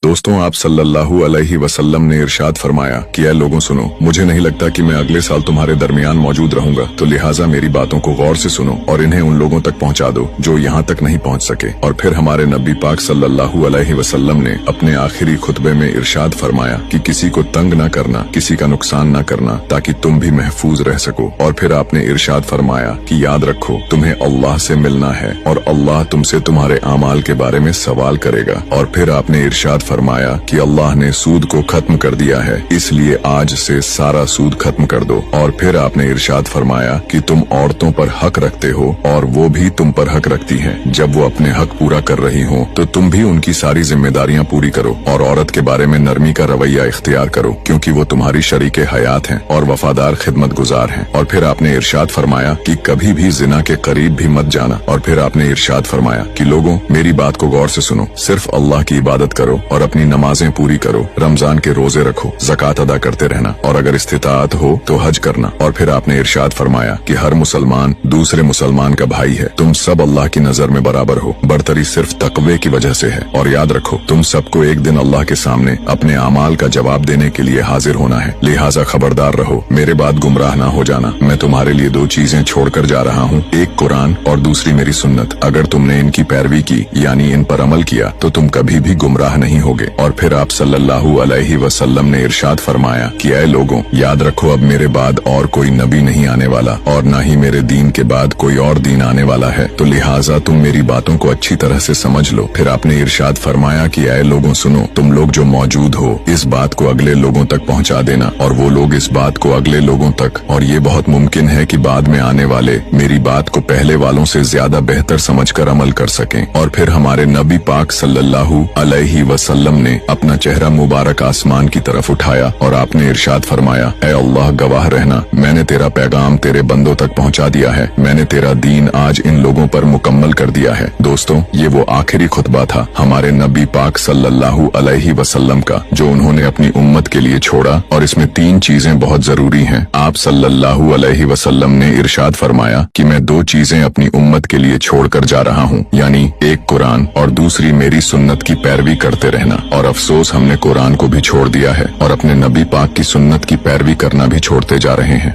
दोस्तों, आप सल्लल्लाहु अलैहि वसल्लम ने इरशाद फरमाया कि ऐ लोगों सुनो, मुझे नहीं लगता कि मैं अगले साल तुम्हारे दरमियान मौजूद रहूंगा, तो लिहाजा मेरी बातों को गौर से सुनो और इन्हें उन लोगों तक पहुंचा दो जो यहाँ तक नहीं पहुंच सके। और फिर हमारे नबी पाक सल्लल्लाहु अलैहि वसल्लम ने अपने आखिरी खुतबे में इरशाद फरमाया कि किसी को तंग न करना, किसी का नुकसान न करना, ताकि तुम भी महफूज रह सको। और फिर आपने इरशाद फरमाया कि याद रखो, तुम्हें अल्लाह से मिलना है और अल्लाह तुमसे तुम्हारे आमाल के बारे में सवाल करेगा। और फिर आपने इरशाद फरमाया कि अल्लाह ने सूद को खत्म कर दिया है, इसलिए आज से सारा सूद खत्म कर दो। और फिर आपने इरशाद फरमाया कि तुम औरतों पर हक रखते हो और वो भी तुम पर हक रखती हैं। जब वो अपने हक पूरा कर रही हो तो तुम भी उनकी सारी जिम्मेदारियां पूरी करो और औरत के बारे में नरमी का रवैया इख्तियार करो, क्योंकि वो तुम्हारी शरीके हयात हैं और वफादार खिदमत गुजार हैं। और फिर आपने इरशाद फरमाया कि कभी भी जिना के करीब भी मत जाना। और फिर आपने इरशाद फरमाया कि लोगों, मेरी बात को गौर से सुनो, सिर्फ अल्लाह की इबादत करो और अपनी नमाजें पूरी करो, रमजान के रोजे रखो, ज़कात अदा करते रहना और अगर इस्तिताअत हो तो हज करना। और फिर आपने इरशाद फरमाया कि हर मुसलमान दूसरे मुसलमान का भाई है, तुम सब अल्लाह की नजर में बराबर हो, बरतरी सिर्फ तकवे की वजह से है। और याद रखो, तुम सबको एक दिन अल्लाह के सामने अपने अमाल का जवाब देने के लिए हाजिर होना है, लिहाजा खबरदार रहो, मेरे बाद गुमराह ना हो जाना। मैं तुम्हारे लिए दो चीजें छोड़कर जा रहा हूँ, एक कुरान और दूसरी मेरी सुन्नत। अगर तुमने इनकी पैरवी की यानी इन पर अमल किया तो तुम कभी भी गुमराह नहीं होगे। और फिर आप सल्लल्लाहु अलैहि वसल्लम ने इरशाद फरमाया कि ऐ लोगों, याद रखो, अब मेरे बाद और कोई नबी नहीं आने वाला और न ही मेरे दीन के बाद कोई और दीन आने वाला है, तो लिहाजा तुम मेरी बातों को अच्छी तरह से समझ लो। फिर आपने इरशाद फरमाया कि ऐ लोगों सुनो, तुम लोग जो मौजूद हो इस बात को अगले लोगों तक पहुंचा देना और वो लोग इस बात को अगले लोगों तक, और ये बहुत मुमकिन है कि बाद में आने वाले मेरी बात को पहले वालों से ज्यादा बेहतर समझकर अमल कर सकें। और फिर हमारे नबी पाक सल्लल्लाहु अलैहि वसल्लम ने अपना चेहरा मुबारक आसमान की तरफ उठाया और आपने इरशाद फरमाया, ऐ अल्लाह गवाह रहना, मैंने तेरा पैगाम तेरे बंदों तक पहुंचा दिया है, मैंने तेरा दीन आज इन लोगों पर मुकम्मल कर दिया है। दोस्तों, ये वो आखिरी खुतबा था हमारे नबी पाक सल्लल्लाहु अलैहि वसल्लम का, जो उन्होंने अपनी उम्मत के लिए छोड़ा, और इसमें तीन चीजें बहुत जरूरी हैं। आप सल्लल्लाहु अलैहि वसल्लम ने इरशाद फरमाया कि मैं दो चीजें अपनी उम्मत के लिए छोड़कर जा रहा हूँ, यानी एक कुरान और दूसरी मेरी सुन्नत की पैरवी करते रहना। और अफसोस, हमने कुरान को भी छोड़ दिया है और अपने नबी पाक की सुन्नत की पैरवी करना भी छोड़ते जा रहे हैं।